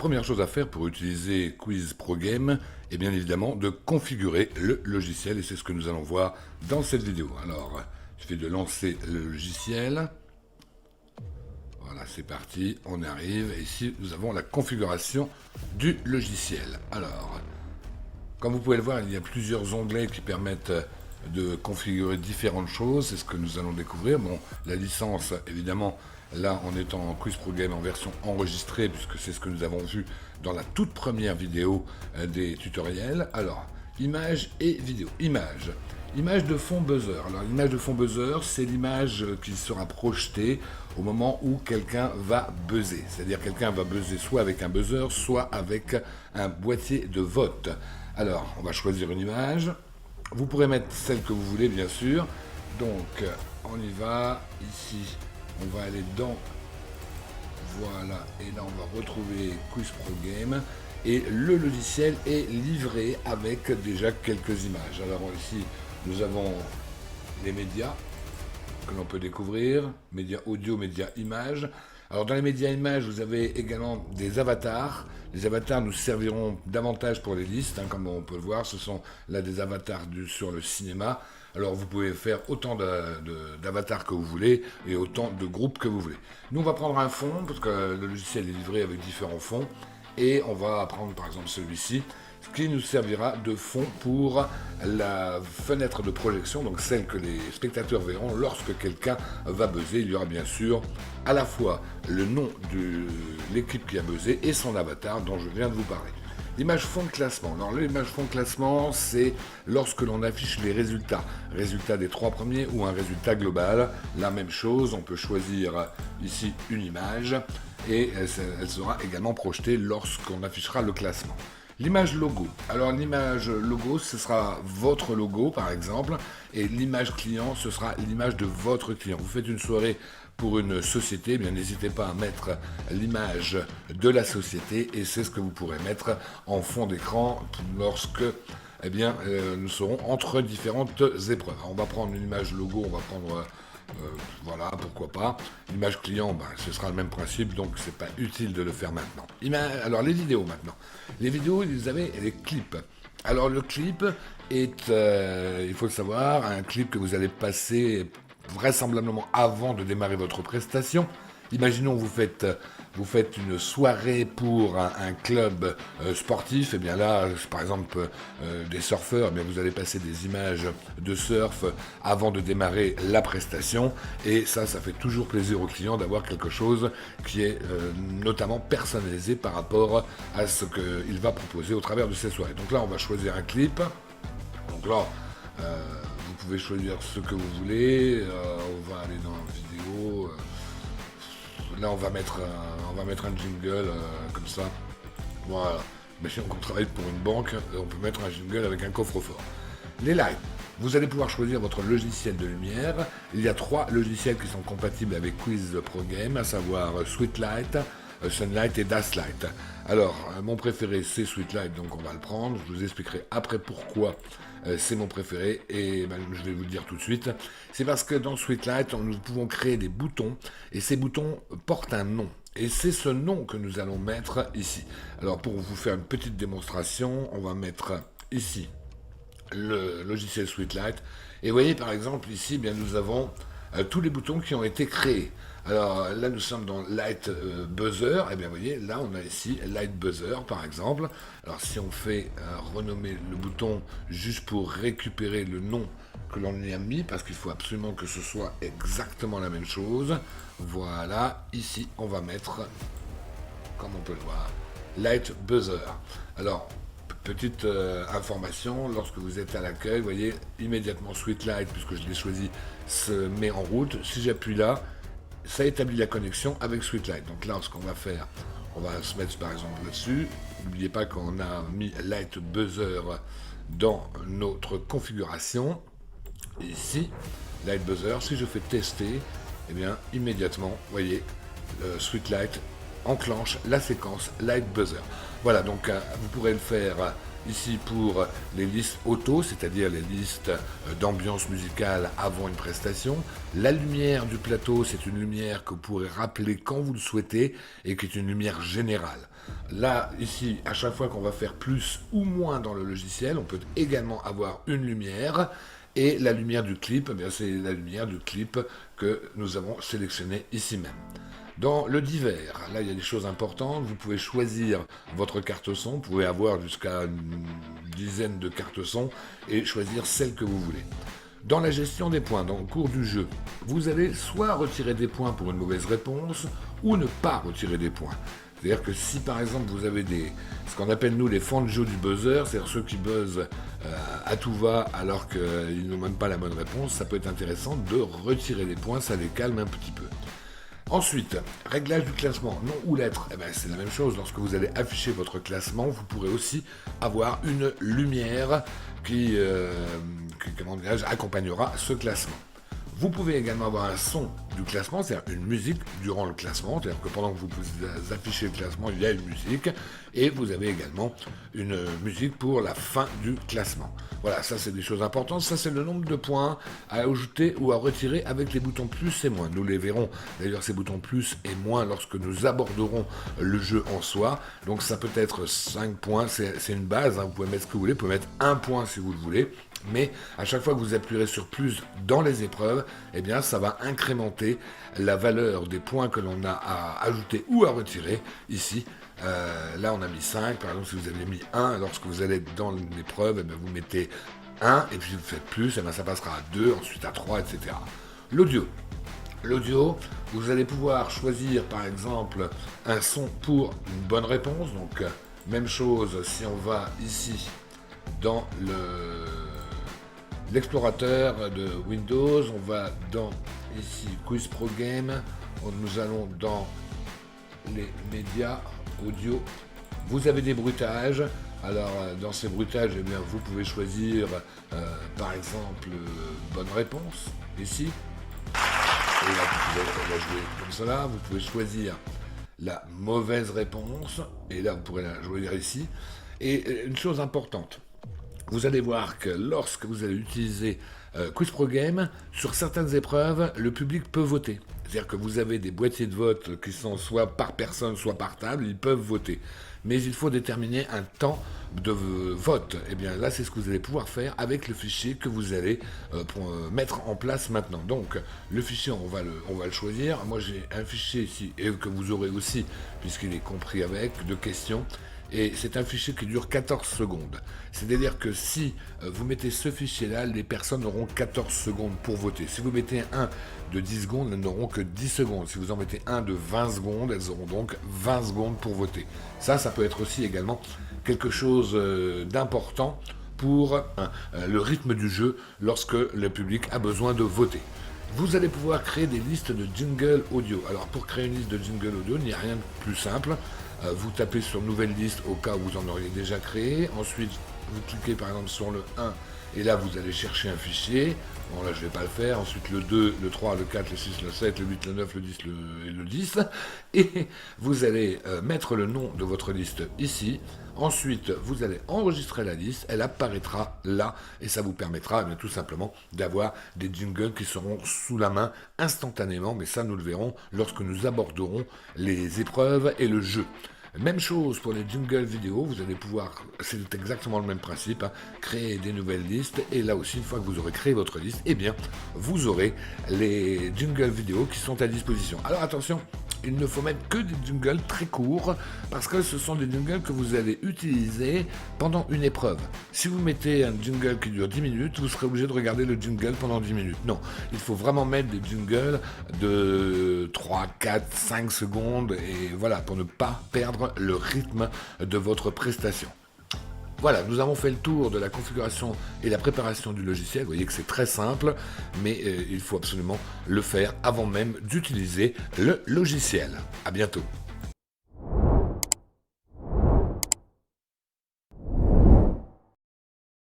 première chose à faire pour utiliser Quiz Pro Game est bien évidemment de configurer le logiciel et c'est ce que nous allons voir dans cette vidéo. Alors, il suffit de lancer le logiciel. Voilà, c'est parti, on arrive et ici nous avons la configuration du logiciel. Alors, comme vous pouvez le voir, il y a plusieurs onglets qui permettent de configurer différentes choses, c'est ce que nous allons découvrir. Bon, la licence, évidemment, là on est en Quiz Pro Game en version enregistrée, puisque c'est ce que nous avons vu dans la toute première vidéo des tutoriels. Alors, image et vidéo. Image de fond buzzer. Alors, l'image de fond buzzer, c'est l'image qui sera projetée au moment où quelqu'un va buzzer. C'est-à-dire quelqu'un va buzzer soit avec un buzzer, soit avec un boîtier de vote. Alors, on va choisir une image. Vous pourrez mettre celle que vous voulez, bien sûr. Donc, on y va. Ici, on va aller dans... Voilà. Et là, on va retrouver Quiz Pro Game. Et le logiciel est livré avec déjà quelques images. Alors ici, nous avons les médias que l'on peut découvrir. Médias audio, médias images. Alors dans les médias images, vous avez également des avatars. Les avatars nous serviront davantage pour les listes, comme on peut le voir. Ce sont là des avatars sur le cinéma. Alors vous pouvez faire autant d'avatars que vous voulez et autant de groupes que vous voulez. Nous on va prendre un fond, parce que le logiciel est livré avec différents fonds. Et on va prendre par exemple celui-ci, ce qui nous servira de fond pour la fenêtre de projection, donc celle que les spectateurs verront lorsque quelqu'un va buzzer. Il y aura bien sûr à la fois le nom de l'équipe qui a buzzé et son avatar dont je viens de vous parler. L'image fond de classement. Alors l'image fond de classement, c'est lorsque l'on affiche les résultats. Résultats des 3 premiers ou un résultat global. La même chose, on peut choisir ici une image et elle sera également projetée lorsqu'on affichera le classement. L'image logo. Alors l'image logo, ce sera votre logo par exemple, et l'image client, ce sera l'image de votre client. Vous faites une soirée pour une société, eh bien n'hésitez pas à mettre l'image de la société et c'est ce que vous pourrez mettre en fond d'écran lorsque nous serons entre différentes épreuves. On va prendre une image logo, on va prendre... voilà, pourquoi pas. L'image client, ce sera le même principe, donc c'est pas utile de le faire maintenant. Alors les vidéos maintenant. Les vidéos, vous avez les clips. Alors le clip est, il faut le savoir, un clip que vous allez passer vraisemblablement avant de démarrer votre prestation. Imaginons vous faites une soirée pour un club sportif, et bien là, par exemple, des surfeurs, bien vous allez passer des images de surf avant de démarrer la prestation, et ça fait toujours plaisir au client d'avoir quelque chose qui est notamment personnalisé par rapport à ce qu'il va proposer au travers de ces soirées. Donc là, on va choisir un clip. Donc là, vous pouvez choisir ce que vous voulez. On va aller dans vidéo. Là, on va mettre un jingle comme ça. Voilà. Mais si on travaille pour une banque, on peut mettre un jingle avec un coffre-fort. Les lights. Vous allez pouvoir choisir votre logiciel de lumière. Il y a 3 logiciels qui sont compatibles avec Quiz Pro Game, à savoir Sweetlight, Sunlight et Dustlight. Alors, mon préféré, c'est Sweetlight, donc on va le prendre. Je vous expliquerai après pourquoi c'est mon préféré et je vais vous le dire tout de suite. C'est parce que dans Sweetlight, nous pouvons créer des boutons et ces boutons portent un nom. Et c'est ce nom que nous allons mettre ici. Alors pour vous faire une petite démonstration, on va mettre ici le logiciel Sweetlight. Et vous voyez par exemple ici, bien nous avons tous les boutons qui ont été créés. Alors là nous sommes dans Light Buzzer, et bien vous voyez là on a ici Light Buzzer par exemple. Alors si on fait renommer le bouton juste pour récupérer le nom que l'on y a mis, parce qu'il faut absolument que ce soit exactement la même chose. Voilà, ici on va mettre, comme on peut le voir, Light Buzzer. Alors petite information, lorsque vous êtes à l'accueil, vous voyez immédiatement Sweetlight, puisque je l'ai choisi, se met en route. Si j'appuie là, ça établit la connexion avec Sweetlight. Donc là, ce qu'on va faire, on va se mettre par exemple là-dessus. N'oubliez pas qu'on a mis Light Buzzer dans notre configuration. Ici, Light Buzzer, si je fais tester, eh bien immédiatement, vous voyez, Sweetlight enclenche la séquence Light Buzzer. Voilà, donc vous pourrez le faire ici pour les listes auto, c'est-à-dire les listes d'ambiance musicale avant une prestation. La lumière du plateau, c'est une lumière que vous pourrez rappeler quand vous le souhaitez et qui est une lumière générale. Là, ici, à chaque fois qu'on va faire plus ou moins dans le logiciel, on peut également avoir une lumière. Et la lumière du clip, eh c'est la lumière du clip que nous avons sélectionné ici même. Dans le divers, là il y a des choses importantes, vous pouvez choisir votre carte son, vous pouvez avoir jusqu'à une dizaine de cartes son et choisir celle que vous voulez. Dans la gestion des points, dans le cours du jeu, vous allez soit retirer des points pour une mauvaise réponse, ou ne pas retirer des points. C'est-à-dire que si par exemple vous avez ce qu'on appelle nous les fans de jeu du buzzer, c'est-à-dire ceux qui buzzent à tout va alors qu'ils n'ont même pas la bonne réponse, ça peut être intéressant de retirer des points, ça les calme un petit peu. Ensuite, réglage du classement, nom ou lettre, c'est la même chose, lorsque vous allez afficher votre classement, vous pourrez aussi avoir une lumière qui accompagnera ce classement. Vous pouvez également avoir un son du classement, c'est-à-dire une musique durant le classement, c'est-à-dire que pendant que vous affichez le classement, il y a une musique, et vous avez également une musique pour la fin du classement. Voilà, ça c'est des choses importantes, ça c'est le nombre de points à ajouter ou à retirer avec les boutons plus et moins. Nous les verrons d'ailleurs ces boutons plus et moins lorsque nous aborderons le jeu en soi, donc ça peut être 5 points, c'est une base, vous pouvez mettre ce que vous voulez, vous pouvez mettre 1 point si vous le voulez, mais à chaque fois que vous appuierez sur plus dans les épreuves, ça va incrémenter la valeur des points que l'on a à ajouter ou à retirer. Ici, là on a mis 5, par exemple si vous avez mis 1, lorsque vous allez dans l'épreuve, vous mettez 1, et puis vous faites plus, ça passera à 2, ensuite à 3, etc. L'audio, vous allez pouvoir choisir par exemple un son pour une bonne réponse, donc même chose si on va ici dans l'explorateur de Windows, on va dans ici Quiz Pro Game, nous allons dans les médias audio, vous avez des bruitages, alors dans ces bruitages vous pouvez choisir par exemple bonne réponse ici, et là vous pouvez la jouer comme cela, vous pouvez choisir la mauvaise réponse, et là vous pourrez la jouer ici, et une chose importante, vous allez voir que lorsque vous allez utiliser Quiz Pro Game, sur certaines épreuves, le public peut voter. C'est-à-dire que vous avez des boîtiers de vote qui sont soit par personne, soit par table, ils peuvent voter. Mais il faut déterminer un temps de vote. Et bien là, c'est ce que vous allez pouvoir faire avec le fichier que vous allez mettre en place maintenant. Donc, le fichier, on va le choisir. Moi, j'ai un fichier ici, et que vous aurez aussi, puisqu'il est compris avec, de questions. Et c'est un fichier qui dure 14 secondes. C'est-à-dire que si vous mettez ce fichier-là, les personnes auront 14 secondes pour voter. Si vous mettez un de 10 secondes, elles n'auront que 10 secondes. Si vous en mettez un de 20 secondes, elles auront donc 20 secondes pour voter. Ça peut être aussi également quelque chose d'important pour le rythme du jeu lorsque le public a besoin de voter. Vous allez pouvoir créer des listes de jingles audio. Alors pour créer une liste de jingles audio, il n'y a rien de plus simple. Vous tapez sur nouvelle liste au cas où vous en auriez déjà créé. Ensuite, vous cliquez par exemple sur le 1 et là vous allez chercher un fichier. Bon là je ne vais pas le faire. Ensuite le 2, le 3, le 4, le 6, le 7, le 8, le 9, le 10 et le 10. Et vous allez mettre le nom de votre liste ici. Ensuite, vous allez enregistrer la liste, elle apparaîtra là et ça vous permettra tout simplement d'avoir des jingles qui seront sous la main instantanément, mais ça nous le verrons lorsque nous aborderons les épreuves et le jeu. Même chose pour les jingles vidéo, vous allez pouvoir, c'est exactement le même principe, créer des nouvelles listes, et là aussi, une fois que vous aurez créé votre liste, vous aurez les jingles vidéo qui sont à disposition. Alors attention, il ne faut mettre que des jingles très courts, parce que ce sont des jingles que vous allez utiliser pendant une épreuve. Si vous mettez un jingle qui dure 10 minutes, vous serez obligé de regarder le jingle pendant 10 minutes. Non, il faut vraiment mettre des jingles de 3, 4, 5 secondes, et voilà, pour ne pas perdre le rythme de votre prestation. Voilà, nous avons fait le tour de la configuration et la préparation du logiciel. Vous voyez que c'est très simple, mais il faut absolument le faire avant même d'utiliser le logiciel. À bientôt.